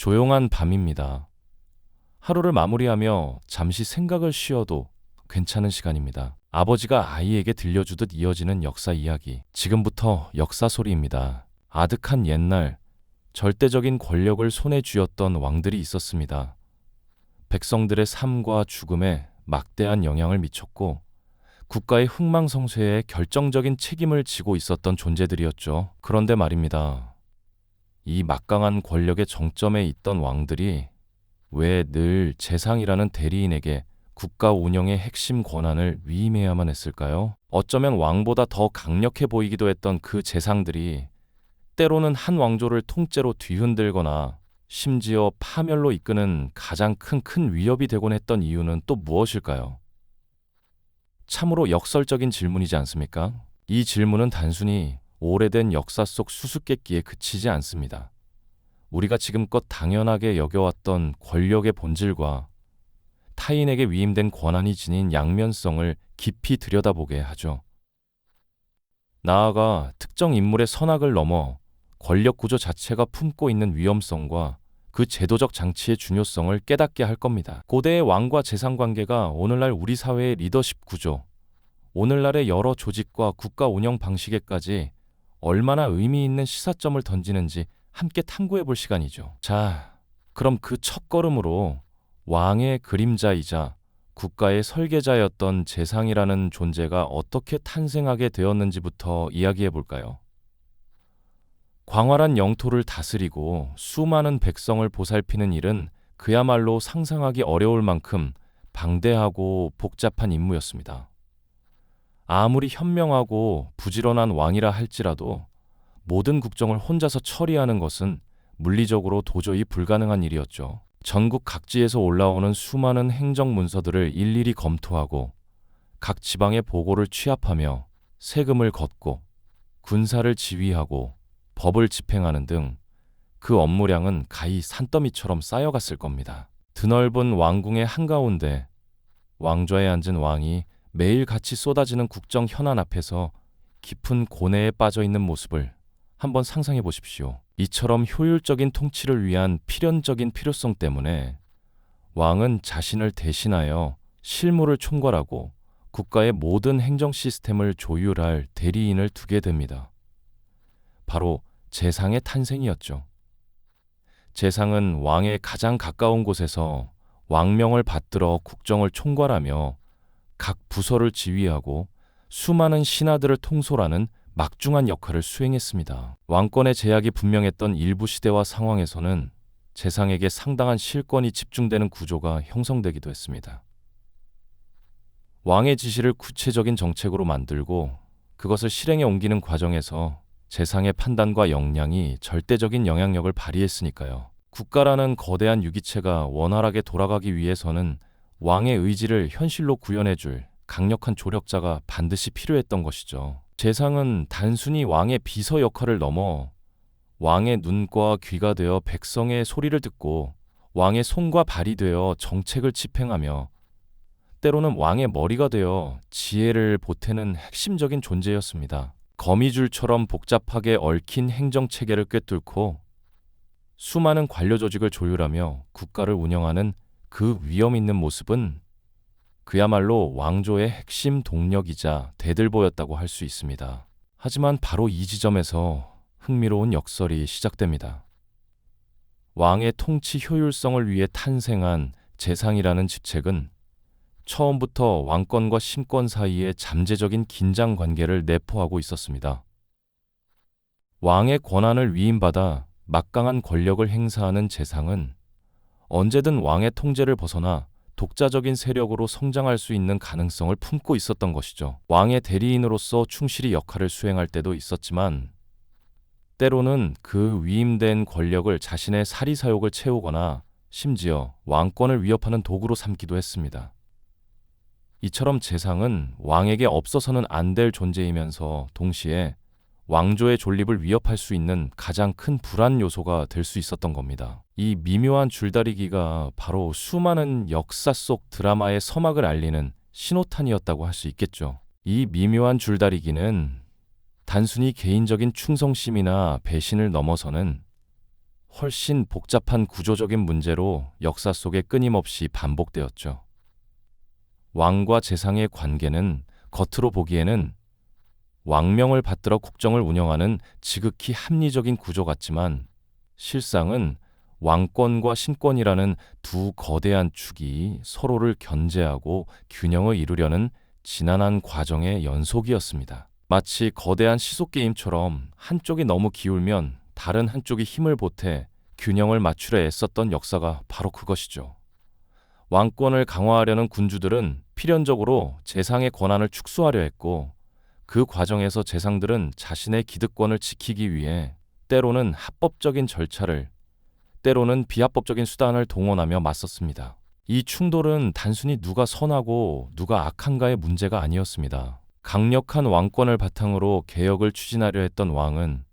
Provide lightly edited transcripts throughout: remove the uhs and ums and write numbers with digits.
조용한 밤입니다. 하루를 마무리하며 잠시 생각을 쉬어도 괜찮은 시간입니다. 아버지가 아이에게 들려주듯 이어지는 역사 이야기. 지금부터 역사 소리입니다. 아득한 옛날, 절대적인 권력을 손에 쥐었던 왕들이 있었습니다. 백성들의 삶과 죽음에 막대한 영향을 미쳤고 국가의 흥망성쇠에 결정적인 책임을 지고 있었던 존재들이었죠. 그런데 말입니다. 이 막강한 권력의 정점에 있던 왕들이 왜 늘 재상이라는 대리인에게 국가 운영의 핵심 권한을 위임해야만 했을까요? 어쩌면 왕보다 더 강력해 보이기도 했던 그 재상들이 때로는 한 왕조를 통째로 뒤흔들거나 심지어 파멸로 이끄는 가장 큰 위협이 되곤 했던 이유는 또 무엇일까요? 참으로 역설적인 질문이지 않습니까? 이 질문은 단순히 오래된 역사 속 수수께끼에 그치지 않습니다. 우리가 지금껏 당연하게 여겨왔던 권력의 본질과 타인에게 위임된 권한이 지닌 양면성을 깊이 들여다보게 하죠. 나아가 특정 인물의 선악을 넘어 권력 구조 자체가 품고 있는 위험성과 그 제도적 장치의 중요성을 깨닫게 할 겁니다. 고대의 왕과 재상 관계가 오늘날 우리 사회의 리더십 구조, 오늘날의 여러 조직과 국가 운영 방식에까지 얼마나 의미 있는 시사점을 던지는지 함께 탐구해 볼 시간이죠. 자, 그럼 그 첫걸음으로 왕의 그림자이자 국가의 설계자였던 재상이라는 존재가 어떻게 탄생하게 되었는지부터 이야기해 볼까요? 광활한 영토를 다스리고 수많은 백성을 보살피는 일은 그야말로 상상하기 어려울 만큼 방대하고 복잡한 임무였습니다. 아무리 현명하고 부지런한 왕이라 할지라도 모든 국정을 혼자서 처리하는 것은 물리적으로 도저히 불가능한 일이었죠. 전국 각지에서 올라오는 수많은 행정 문서들을 일일이 검토하고 각 지방의 보고를 취합하며 세금을 걷고 군사를 지휘하고 법을 집행하는 등 그 업무량은 가히 산더미처럼 쌓여갔을 겁니다. 드넓은 왕궁의 한가운데 왕좌에 앉은 왕이 매일같이 쏟아지는 국정 현안 앞에서 깊은 고뇌에 빠져 있는 모습을 한번 상상해 보십시오. 이처럼 효율적인 통치를 위한 필연적인 필요성 때문에 왕은 자신을 대신하여 실무를 총괄하고 국가의 모든 행정 시스템을 조율할 대리인을 두게 됩니다. 바로 재상의 탄생이었죠. 재상은 왕의 가장 가까운 곳에서 왕명을 받들어 국정을 총괄하며 각 부서를 지휘하고 수많은 신하들을 통솔하는 막중한 역할을 수행했습니다. 왕권의 제약이 분명했던 일부 시대와 상황에서는 재상에게 상당한 실권이 집중되는 구조가 형성되기도 했습니다. 왕의 지시를 구체적인 정책으로 만들고 그것을 실행에 옮기는 과정에서 재상의 판단과 역량이 절대적인 영향력을 발휘했으니까요. 국가라는 거대한 유기체가 원활하게 돌아가기 위해서는 왕의 의지를 현실로 구현해줄 강력한 조력자가 반드시 필요했던 것이죠. 재상은 단순히 왕의 비서 역할을 넘어 왕의 눈과 귀가 되어 백성의 소리를 듣고 왕의 손과 발이 되어 정책을 집행하며 때로는 왕의 머리가 되어 지혜를 보태는 핵심적인 존재였습니다. 거미줄처럼 복잡하게 얽힌 행정체계를 꿰뚫고 수많은 관료 조직을 조율하며 국가를 운영하는 그 위험 있는 모습은 그야말로 왕조의 핵심 동력이자 대들보였다고 할 수 있습니다. 하지만 바로 이 지점에서 흥미로운 역설이 시작됩니다. 왕의 통치 효율성을 위해 탄생한 재상이라는 직책은 처음부터 왕권과 신권 사이에 잠재적인 긴장 관계를 내포하고 있었습니다. 왕의 권한을 위임받아 막강한 권력을 행사하는 재상은 언제든 왕의 통제를 벗어나 독자적인 세력으로 성장할 수 있는 가능성을 품고 있었던 것이죠. 왕의 대리인으로서 충실히 역할을 수행할 때도 있었지만 때로는 그 위임된 권력을 자신의 사리사욕을 채우거나 심지어 왕권을 위협하는 도구로 삼기도 했습니다. 이처럼 재상은 왕에게 없어서는 안 될 존재이면서 동시에 왕조의 존립을 위협할 수 있는 가장 큰 불안 요소가 될 수 있었던 겁니다. 이 미묘한 줄다리기가 바로 수많은 역사 속 드라마의 서막을 알리는 신호탄이었다고 할 수 있겠죠. 이 미묘한 줄다리기는 단순히 개인적인 충성심이나 배신을 넘어서는 훨씬 복잡한 구조적인 문제로 역사 속에 끊임없이 반복되었죠. 왕과 재상의 관계는 겉으로 보기에는 왕명을 받들어 국정을 운영하는 지극히 합리적인 구조 같지만 실상은 왕권과 신권이라는 두 거대한 축이 서로를 견제하고 균형을 이루려는 지난한 과정의 연속이었습니다. 마치 거대한 시소 게임처럼 한쪽이 너무 기울면 다른 한쪽이 힘을 보태 균형을 맞추려 애썼던 역사가 바로 그것이죠. 왕권을 강화하려는 군주들은 필연적으로 재상의 권한을 축소하려 했고 그 과정에서 재상들은 자신의 기득권을 지키기 위해 때로는 합법적인 절차를, 때로는 비합법적인 수단을 동원하며 맞섰습니다. 이 충돌은 단순히 누가 선하고 누가 악한가의 문제가 아니었습니다. 강력한 왕권을 바탕으로 개혁을 추진하려 했던 왕은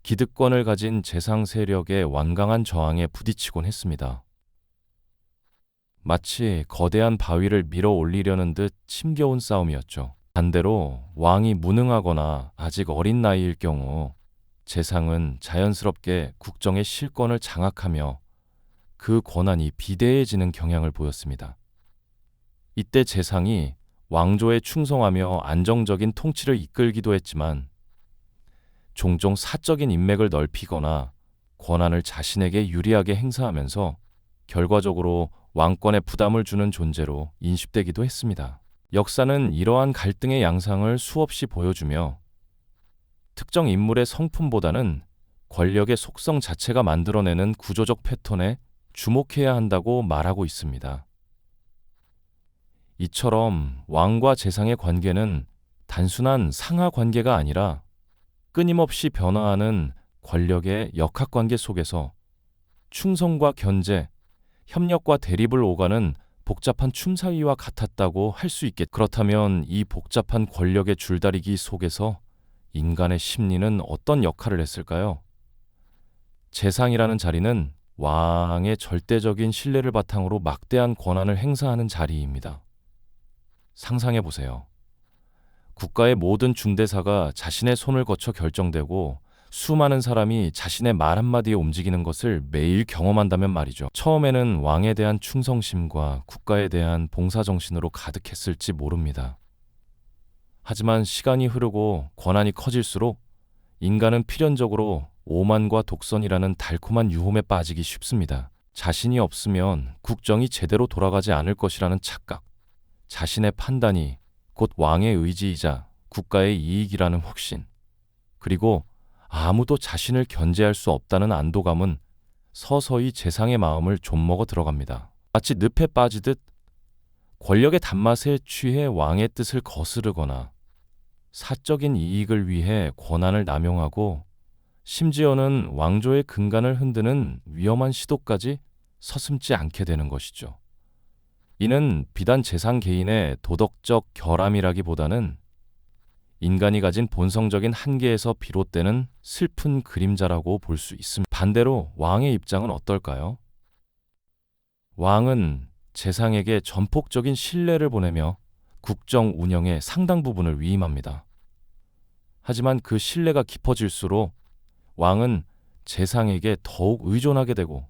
기득권을 가진 재상 세력의 완강한 저항에 부딪히곤 했습니다. 마치 거대한 바위를 밀어 올리려는 듯 힘겨운 싸움이었죠. 반대로 왕이 무능하거나 아직 어린 나이일 경우 재상은 자연스럽게 국정의 실권을 장악하며 그 권한이 비대해지는 경향을 보였습니다. 이때 재상이 왕조에 충성하며 안정적인 통치를 이끌기도 했지만 종종 사적인 인맥을 넓히거나 권한을 자신에게 유리하게 행사하면서 결과적으로 왕권에 부담을 주는 존재로 인식되기도 했습니다. 역사는 이러한 갈등의 양상을 수없이 보여주며 특정 인물의 성품보다는 권력의 속성 자체가 만들어내는 구조적 패턴에 주목해야 한다고 말하고 있습니다. 이처럼 왕과 재상의 관계는 단순한 상하 관계가 아니라 끊임없이 변화하는 권력의 역학관계 속에서 충성과 견제, 협력과 대립을 오가는 복잡한 춤사위와 같았다고 할 수 있겠. 그렇다면 이 복잡한 권력의 줄다리기 속에서 인간의 심리는 어떤 역할을 했을까요? 재상이라는 자리는 왕의 절대적인 신뢰를 바탕으로 막대한 권한을 행사하는 자리입니다. 상상해 보세요. 국가의 모든 중대사가 자신의 손을 거쳐 결정되고 수많은 사람이 자신의 말 한마디에 움직이는 것을 매일 경험한다면 말이죠. 처음에는 왕에 대한 충성심과 국가에 대한 봉사정신으로 가득했을지 모릅니다. 하지만 시간이 흐르고 권한이 커질수록 인간은 필연적으로 오만과 독선이라는 달콤한 유혹에 빠지기 쉽습니다. 자신이 없으면 국정이 제대로 돌아가지 않을 것이라는 착각, 자신의 판단이 곧 왕의 의지이자 국가의 이익이라는 확신, 그리고 아무도 자신을 견제할 수 없다는 안도감은 서서히 재상의 마음을 좀먹어 들어갑니다. 마치 늪에 빠지듯 권력의 단맛에 취해 왕의 뜻을 거스르거나 사적인 이익을 위해 권한을 남용하고 심지어는 왕조의 근간을 흔드는 위험한 시도까지 서슴지 않게 되는 것이죠. 이는 비단 재상 개인의 도덕적 결함이라기보다는 인간이 가진 본성적인 한계에서 비롯되는 슬픈 그림자라고 볼 수 있습니다. 반대로 왕의 입장은 어떨까요? 왕은 재상에게 전폭적인 신뢰를 보내며 국정 운영의 상당 부분을 위임합니다. 하지만 그 신뢰가 깊어질수록 왕은 재상에게 더욱 의존하게 되고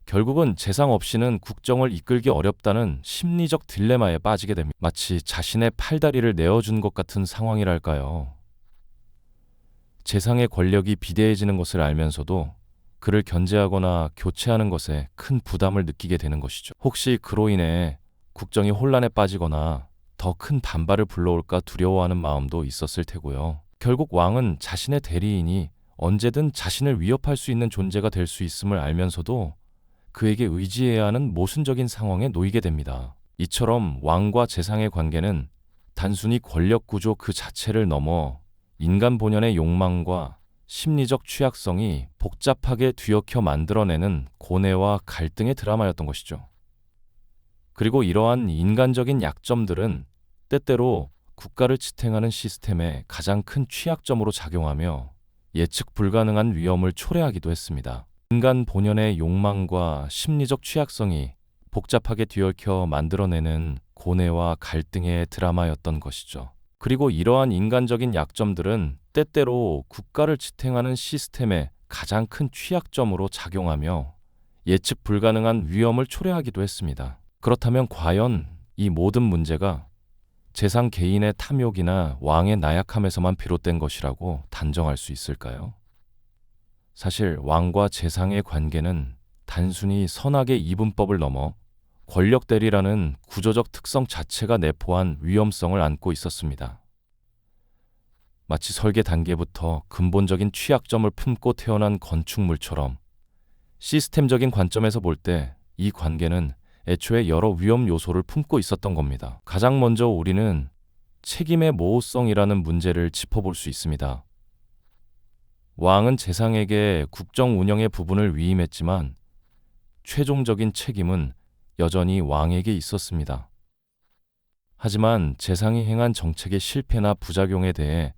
결국은 재상 없이는 국정을 이끌기 어렵다는 심리적 딜레마에 빠지게 됩니다. 마치 자신의 팔다리를 내어준 것 같은 상황이랄까요. 재상의 권력이 비대해지는 것을 알면서도 그를 견제하거나 교체하는 것에 큰 부담을 느끼게 되는 것이죠. 혹시 그로 인해 국정이 혼란에 빠지거나 더 큰 반발을 불러올까 두려워하는 마음도 있었을 테고요. 결국 왕은 자신의 대리인이 언제든 자신을 위협할 수 있는 존재가 될 수 있음을 알면서도 그에게 의지해야 하는 모순적인 상황에 놓이게 됩니다. 이처럼 왕과 재상의 관계는 단순히 권력 구조 그 자체를 넘어 인간 본연의 욕망과 심리적 취약성이 복잡하게 뒤엉켜 만들어내는 고뇌와 갈등의 드라마였던 것이죠. 그리고 이러한 인간적인 약점들은 때때로 국가를 지탱하는 시스템의 가장 큰 취약점으로 작용하며 예측 불가능한 위험을 초래하기도 했습니다. 인간 본연의 욕망과 심리적 취약성이 복잡하게 뒤엉켜 만들어내는 고뇌와 갈등의 드라마였던 것이죠. 그리고 이러한 인간적인 약점들은 때때로 국가를 지탱하는 시스템의 가장 큰 취약점으로 작용하며 예측 불가능한 위험을 초래하기도 했습니다. 그렇다면 과연 이 모든 문제가 재상 개인의 탐욕이나 왕의 나약함에서만 비롯된 것이라고 단정할 수 있을까요? 사실 왕과 재상의 관계는 단순히 선악의 이분법을 넘어 권력 대리라는 구조적 특성 자체가 내포한 위험성을 안고 있었습니다. 마치 설계 단계부터 근본적인 취약점을 품고 태어난 건축물처럼 시스템적인 관점에서 볼 때 이 관계는 애초에 여러 위험 요소를 품고 있었던 겁니다. 가장 먼저 우리는 책임의 모호성이라는 문제를 짚어볼 수 있습니다. 왕은 재상에게 국정 운영의 부분을 위임했지만 최종적인 책임은 여전히 왕에게 있었습니다. 하지만 재상이 행한 정책의 실패나 부작용에 대해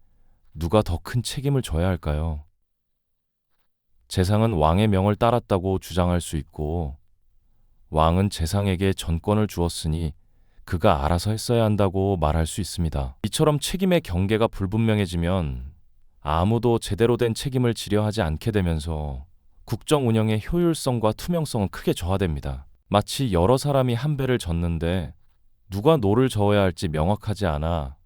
누가 더 큰 책임을 져야 할까요? 재상은 왕의 명을 따랐다고 주장할 수 있고, 왕은 재상에게 전권을 주었으니 그가 알아서 했어야 한다고 말할 수 있습니다. 이처럼 책임의 경계가 불분명해지면 아무도 제대로 된 책임을 지려 하지 않게 되면서 국정 운영의 효율성과 투명성은 크게 저하됩니다. 마치 여러 사람이 한 배를 젓는데 누가 노를 저어야 할지 명확하지 않아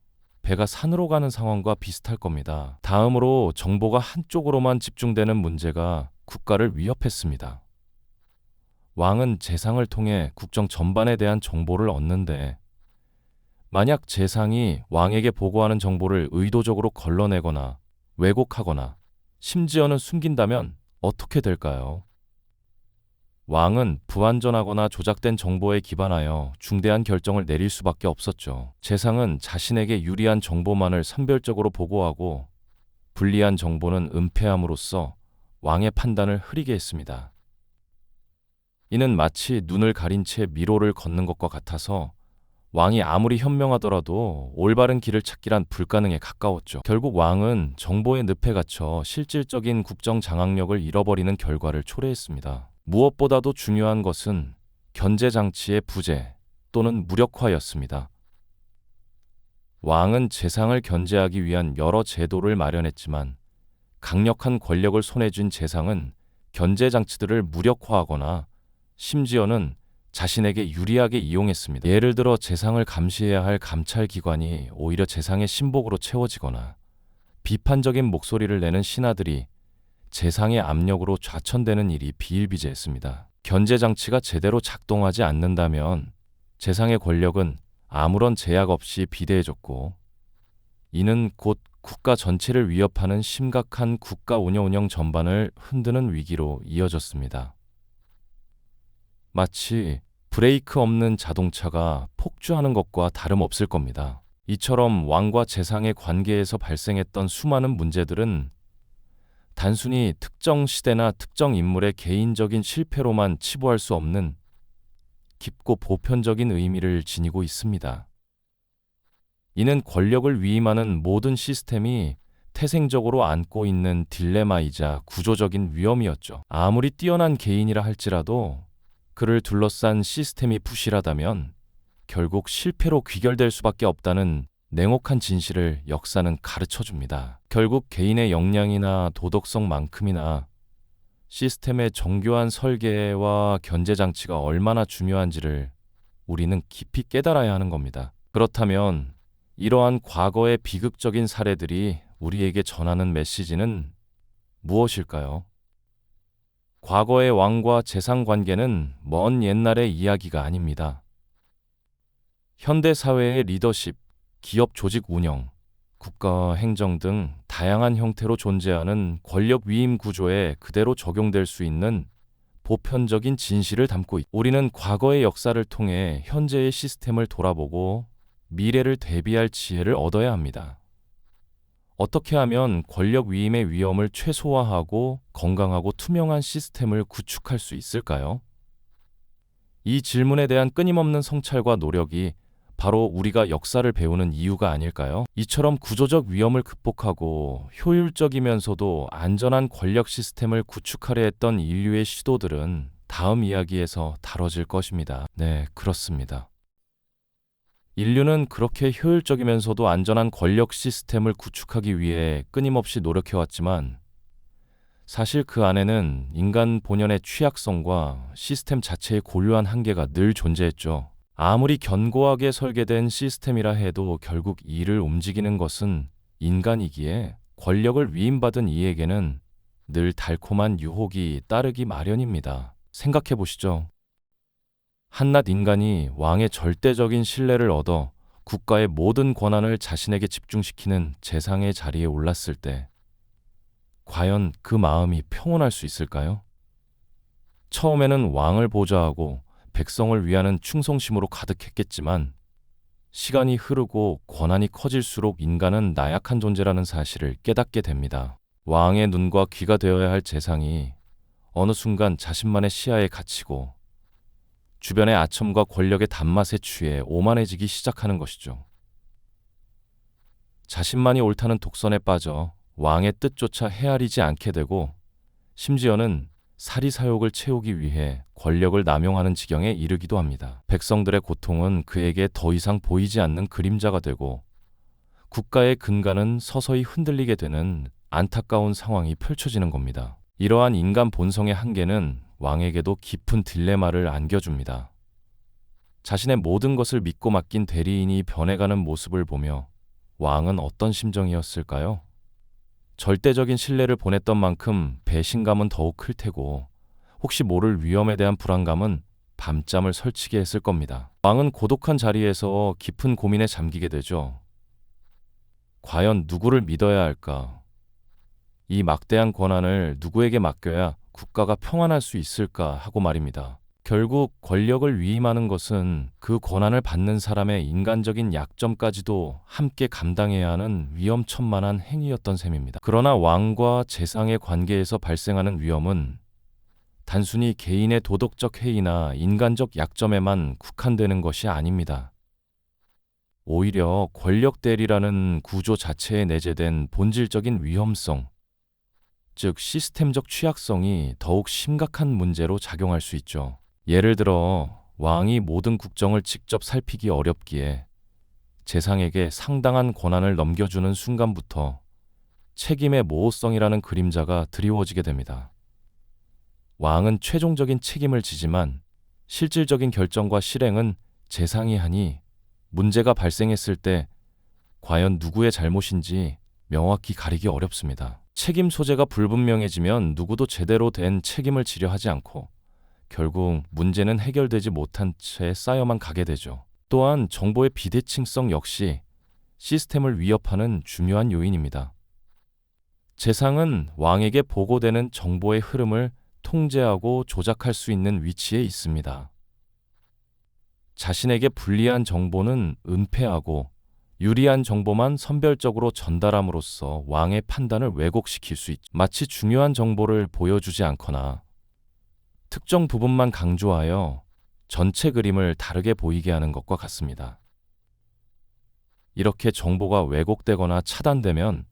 배가 산으로 가는 상황과 비슷할 겁니다. 다음으로 정보가 한쪽으로만 집중되는 문제가 국가를 위협했습니다. 왕은 재상을 통해 국정 전반에 대한 정보를 얻는데, 만약 재상이 왕에게 보고하는 정보를 의도적으로 걸러내거나 왜곡하거나 심지어는 숨긴다면 어떻게 될까요? 왕은 불완전하거나 조작된 정보에 기반하여 중대한 결정을 내릴 수밖에 없었죠. 재상은 자신에게 유리한 정보만을 선별적으로 보고하고 불리한 정보는 은폐함으로써 왕의 판단을 흐리게 했습니다. 이는 마치 눈을 가린 채 미로를 걷는 것과 같아서 왕이 아무리 현명하더라도 올바른 길을 찾기란 불가능에 가까웠죠. 결국 왕은 정보의 늪에 갇혀 실질적인 국정 장악력을 잃어버리는 결과를 초래했습니다. 무엇보다도 중요한 것은 견제 장치의 부재 또는 무력화였습니다. 왕은 재상을 견제하기 위한 여러 제도를 마련했지만 강력한 권력을 손에 쥔 재상은 견제 장치들을 무력화하거나 심지어는 자신에게 유리하게 이용했습니다. 예를 들어 재상을 감시해야 할 감찰기관이 오히려 재상의 신복으로 채워지거나 비판적인 목소리를 내는 신하들이 재상의 압력으로 좌천되는 일이 비일비재했습니다. 견제 장치가 제대로 작동하지 않는다면 재상의 권력은 아무런 제약 없이 비대해졌고, 이는 곧 국가 전체를 위협하는 심각한 국가 운영 전반을 흔드는 위기로 이어졌습니다. 마치 브레이크 없는 자동차가 폭주하는 것과 다름없을 겁니다. 이처럼 왕과 재상의 관계에서 발생했던 수많은 문제들은 단순히 특정 시대나 특정 인물의 개인적인 실패로만 치부할 수 없는 깊고 보편적인 의미를 지니고 있습니다. 이는 권력을 위임하는 모든 시스템이 태생적으로 안고 있는 딜레마이자 구조적인 위험이었죠. 아무리 뛰어난 개인이라 할지라도 그를 둘러싼 시스템이 부실하다면 결국 실패로 귀결될 수밖에 없다는 냉혹한 진실을 역사는 가르쳐줍니다. 결국 개인의 역량이나 도덕성만큼이나 시스템의 정교한 설계와 견제 장치가 얼마나 중요한지를 우리는 깊이 깨달아야 하는 겁니다. 그렇다면 이러한 과거의 비극적인 사례들이 우리에게 전하는 메시지는 무엇일까요? 과거의 왕과 재상 관계는 먼 옛날의 이야기가 아닙니다. 현대 사회의 리더십, 기업 조직 운영, 국가 행정 등 다양한 형태로 존재하는 권력 위임 구조에 그대로 적용될 수 있는 보편적인 진실을 담고 있다. 우리는 과거의 역사를 통해 현재의 시스템을 돌아보고 미래를 대비할 지혜를 얻어야 합니다. 어떻게 하면 권력 위임의 위험을 최소화하고 건강하고 투명한 시스템을 구축할 수 있을까요? 이 질문에 대한 끊임없는 성찰과 노력이 바로 우리가 역사를 배우는 이유가 아닐까요? 이처럼 구조적 위험을 극복하고 효율적이면서도 안전한 권력 시스템을 구축하려 했던 인류의 시도들은 다음 이야기에서 다뤄질 것입니다. 네, 그렇습니다. 인류는 그렇게 효율적이면서도 안전한 권력 시스템을 구축하기 위해 끊임없이 노력해왔지만 사실 그 안에는 인간 본연의 취약성과 시스템 자체의 고유한 한계가 늘 존재했죠. 아무리 견고하게 설계된 시스템이라 해도 결국 이를 움직이는 것은 인간이기에 권력을 위임받은 이에게는 늘 달콤한 유혹이 따르기 마련입니다. 생각해 보시죠. 한낱 인간이 왕의 절대적인 신뢰를 얻어 국가의 모든 권한을 자신에게 집중시키는 재상의 자리에 올랐을 때 과연 그 마음이 평온할 수 있을까요? 처음에는 왕을 보좌하고 백성을 위하는 충성심으로 가득했겠지만 시간이 흐르고 권한이 커질수록 인간은 나약한 존재라는 사실을 깨닫게 됩니다. 왕의 눈과 귀가 되어야 할 재상이 어느 순간 자신만의 시야에 갇히고 주변의 아첨과 권력의 단맛에 취해 오만해지기 시작하는 것이죠. 자신만이 옳다는 독선에 빠져 왕의 뜻조차 헤아리지 않게 되고 심지어는 사리사욕을 채우기 위해 권력을 남용하는 지경에 이르기도 합니다. 백성들의 고통은 그에게 더 이상 보이지 않는 그림자가 되고 국가의 근간은 서서히 흔들리게 되는 안타까운 상황이 펼쳐지는 겁니다. 이러한 인간 본성의 한계는 왕에게도 깊은 딜레마를 안겨줍니다. 자신의 모든 것을 믿고 맡긴 대리인이 변해가는 모습을 보며 왕은 어떤 심정이었을까요? 절대적인 신뢰를 보냈던 만큼 배신감은 더욱 클 테고 혹시 모를 위험에 대한 불안감은 밤잠을 설치게 했을 겁니다. 왕은 고독한 자리에서 깊은 고민에 잠기게 되죠. 과연 누구를 믿어야 할까? 이 막대한 권한을 누구에게 맡겨야 국가가 평안할 수 있을까 하고 말입니다. 결국 권력을 위임하는 것은 그 권한을 받는 사람의 인간적인 약점까지도 함께 감당해야 하는 위험천만한 행위였던 셈입니다. 그러나 왕과 재상의 관계에서 발생하는 위험은 단순히 개인의 도덕적 해이나 인간적 약점에만 국한되는 것이 아닙니다. 오히려 권력 대리라는 구조 자체에 내재된 본질적인 위험성, 즉 시스템적 취약성이 더욱 심각한 문제로 작용할 수 있죠. 예를 들어 왕이 모든 국정을 직접 살피기 어렵기에 재상에게 상당한 권한을 넘겨주는 순간부터 책임의 모호성이라는 그림자가 드리워지게 됩니다. 왕은 최종적인 책임을 지지만 실질적인 결정과 실행은 재상이 하니 문제가 발생했을 때 과연 누구의 잘못인지 명확히 가리기 어렵습니다. 책임 소재가 불분명해지면 누구도 제대로 된 책임을 지려 하지 않고 결국 문제는 해결되지 못한 채 쌓여만 가게 되죠. 또한 정보의 비대칭성 역시 시스템을 위협하는 중요한 요인입니다. 재상은 왕에게 보고되는 정보의 흐름을 통제하고 조작할 수 있는 위치에 있습니다. 자신에게 불리한 정보는 은폐하고 유리한 정보만 선별적으로 전달함으로써 왕의 판단을 왜곡시킬 수 있죠. 마치 중요한 정보를 보여주지 않거나 특정 부분만 강조하여 전체 그림을 다르게 보이게 하는 것과 같습니다. 이렇게 정보가 왜곡되거나 차단되면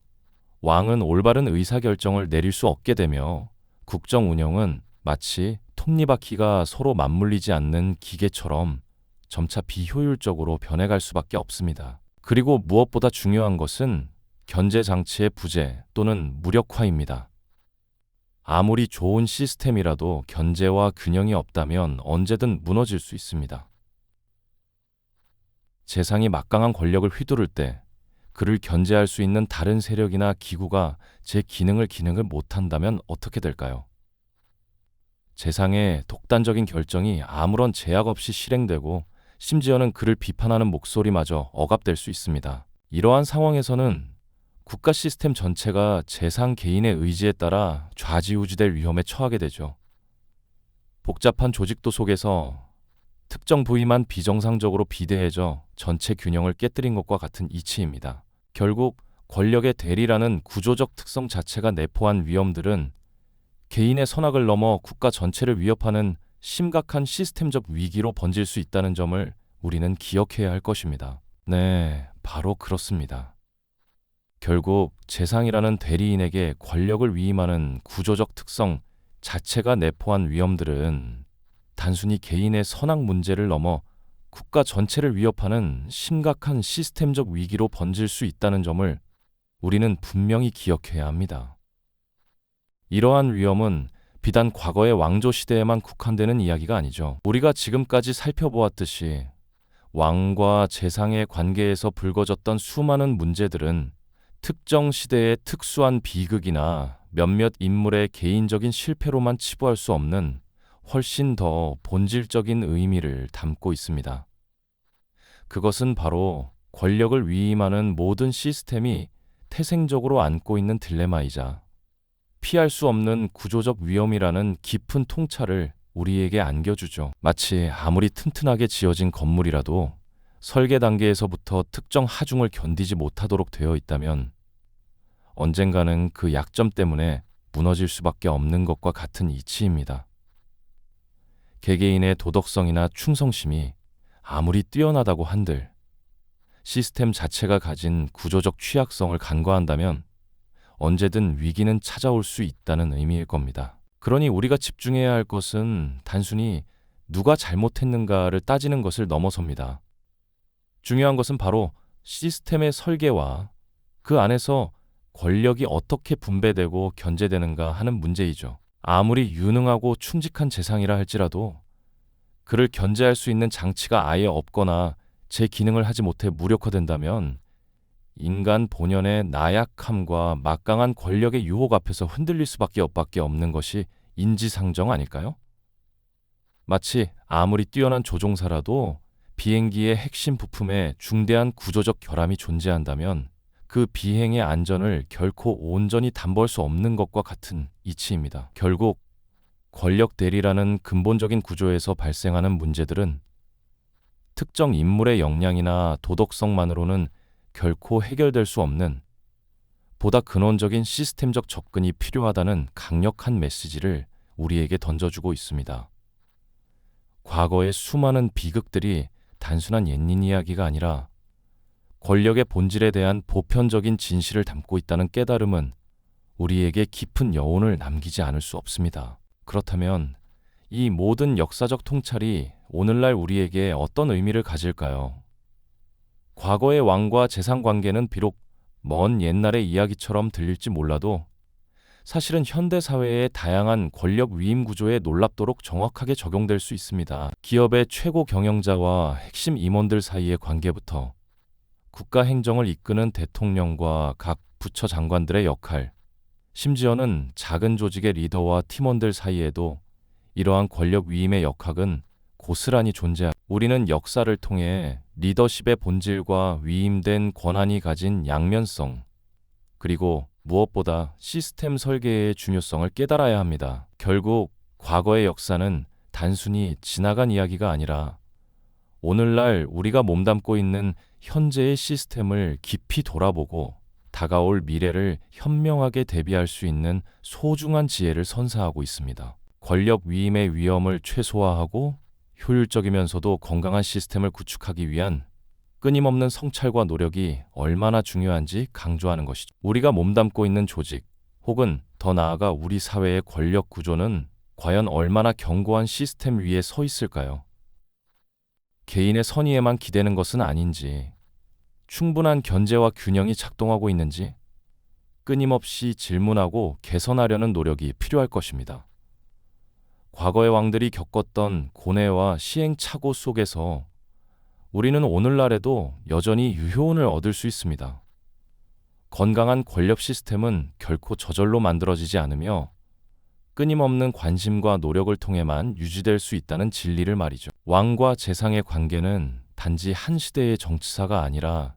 왕은 올바른 의사결정을 내릴 수 없게 되며 국정 운영은 마치 톱니바퀴가 서로 맞물리지 않는 기계처럼 점차 비효율적으로 변해갈 수밖에 없습니다. 그리고 무엇보다 중요한 것은 견제 장치의 부재 또는 무력화입니다. 아무리 좋은 시스템이라도 견제와 균형이 없다면 언제든 무너질 수 있습니다. 재상이 막강한 권력을 휘두를 때 그를 견제할 수 있는 다른 세력이나 기구가 제 기능을 못한다면 어떻게 될까요? 재상의 독단적인 결정이 아무런 제약 없이 실행되고 심지어는 그를 비판하는 목소리마저 억압될 수 있습니다. 이러한 상황에서는 국가 시스템 전체가 재상 개인의 의지에 따라 좌지우지될 위험에 처하게 되죠. 복잡한 조직도 속에서 특정 부위만 비정상적으로 비대해져 전체 균형을 깨뜨린 것과 같은 이치입니다. 결국 권력의 대리라는 구조적 특성 자체가 내포한 위험들은 개인의 선악을 넘어 국가 전체를 위협하는 심각한 시스템적 위기로 번질 수 있다는 점을 우리는 기억해야 할 것입니다. 네, 바로 그렇습니다. 결국 재상이라는 대리인에게 권력을 위임하는 구조적 특성 자체가 내포한 위험들은 단순히 개인의 선악 문제를 넘어 국가 전체를 위협하는 심각한 시스템적 위기로 번질 수 있다는 점을 우리는 분명히 기억해야 합니다. 이러한 위험은 비단 과거의 왕조 시대에만 국한되는 이야기가 아니죠. 우리가 지금까지 살펴보았듯이 왕과 재상의 관계에서 불거졌던 수많은 문제들은 특정 시대의 특수한 비극이나 몇몇 인물의 개인적인 실패로만 치부할 수 없는 훨씬 더 본질적인 의미를 담고 있습니다. 그것은 바로 권력을 위임하는 모든 시스템이 태생적으로 안고 있는 딜레마이자 피할 수 없는 구조적 위험이라는 깊은 통찰을 우리에게 안겨주죠. 마치 아무리 튼튼하게 지어진 건물이라도 설계 단계에서부터 특정 하중을 견디지 못하도록 되어 있다면 언젠가는 그 약점 때문에 무너질 수밖에 없는 것과 같은 이치입니다. 개개인의 도덕성이나 충성심이 아무리 뛰어나다고 한들 시스템 자체가 가진 구조적 취약성을 간과한다면 언제든 위기는 찾아올 수 있다는 의미일 겁니다. 그러니 우리가 집중해야 할 것은 단순히 누가 잘못했는가를 따지는 것을 넘어섭니다. 중요한 것은 바로 시스템의 설계와 그 안에서 권력이 어떻게 분배되고 견제되는가 하는 문제이죠. 아무리 유능하고 충직한 재상이라 할지라도 그를 견제할 수 있는 장치가 아예 없거나 제 기능을 하지 못해 무력화된다면 인간 본연의 나약함과 막강한 권력의 유혹 앞에서 흔들릴 수밖에 없는 것이 인지상정 아닐까요? 마치 아무리 뛰어난 조종사라도 비행기의 핵심 부품에 중대한 구조적 결함이 존재한다면 그 비행의 안전을 결코 온전히 담보할 수 없는 것과 같은 이치입니다. 결국 권력 대리라는 근본적인 구조에서 발생하는 문제들은 특정 인물의 역량이나 도덕성만으로는 결코 해결될 수 없는 보다 근원적인 시스템적 접근이 필요하다는 강력한 메시지를 우리에게 던져주고 있습니다. 과거의 수많은 비극들이 단순한 옛 이야기가 아니라 권력의 본질에 대한 보편적인 진실을 담고 있다는 깨달음은 우리에게 깊은 여운을 남기지 않을 수 없습니다. 그렇다면 이 모든 역사적 통찰이 오늘날 우리에게 어떤 의미를 가질까요? 과거의 왕과 재상 관계는 비록 먼 옛날의 이야기처럼 들릴지 몰라도 사실은 현대 사회의 다양한 권력 위임 구조에 놀랍도록 정확하게 적용될 수 있습니다. 기업의 최고 경영자와 핵심 임원들 사이의 관계부터 국가 행정을 이끄는 대통령과 각 부처 장관들의 역할, 심지어는 작은 조직의 리더와 팀원들 사이에도 이러한 권력 위임의 역학은 고스란히 존재합니다. 우리는 역사를 통해 리더십의 본질과 위임된 권한이 가진 양면성, 그리고 무엇보다 시스템 설계의 중요성을 깨달아야 합니다. 결국 과거의 역사는 단순히 지나간 이야기가 아니라 오늘날 우리가 몸담고 있는 현재의 시스템을 깊이 돌아보고 다가올 미래를 현명하게 대비할 수 있는 소중한 지혜를 선사하고 있습니다. 권력 위임의 위험을 최소화하고 효율적이면서도 건강한 시스템을 구축하기 위한 끊임없는 성찰과 노력이 얼마나 중요한지 강조하는 것이죠. 우리가 몸담고 있는 조직, 혹은 더 나아가 우리 사회의 권력 구조는 과연 얼마나 견고한 시스템 위에 서 있을까요? 개인의 선의에만 기대는 것은 아닌지, 충분한 견제와 균형이 작동하고 있는지 끊임없이 질문하고 개선하려는 노력이 필요할 것입니다. 과거의 왕들이 겪었던 고뇌와 시행착오 속에서 우리는 오늘날에도 여전히 유효운을 얻을 수 있습니다. 건강한 권력 시스템은 결코 저절로 만들어지지 않으며 끊임없는 관심과 노력을 통해만 유지될 수 있다는 진리를 말이죠. 왕과 재상의 관계는 단지 한 시대의 정치사가 아니라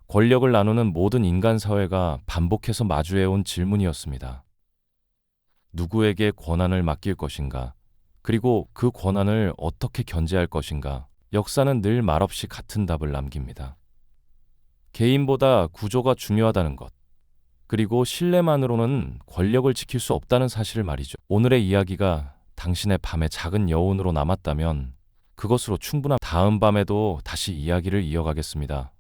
권력을 나누는 모든 인간 사회가 반복해서 마주해온 질문이었습니다. 누구에게 권한을 맡길 것인가? 그리고 그 권한을 어떻게 견제할 것인가? 역사는 늘 말없이 같은 답을 남깁니다. 개인보다 구조가 중요하다는 것, 그리고 신뢰만으로는 권력을 지킬 수 없다는 사실을 말이죠. 오늘의 이야기가 당신의 밤에 작은 여운으로 남았다면 그것으로 충분한 다음 밤에도 다시 이야기를 이어가겠습니다.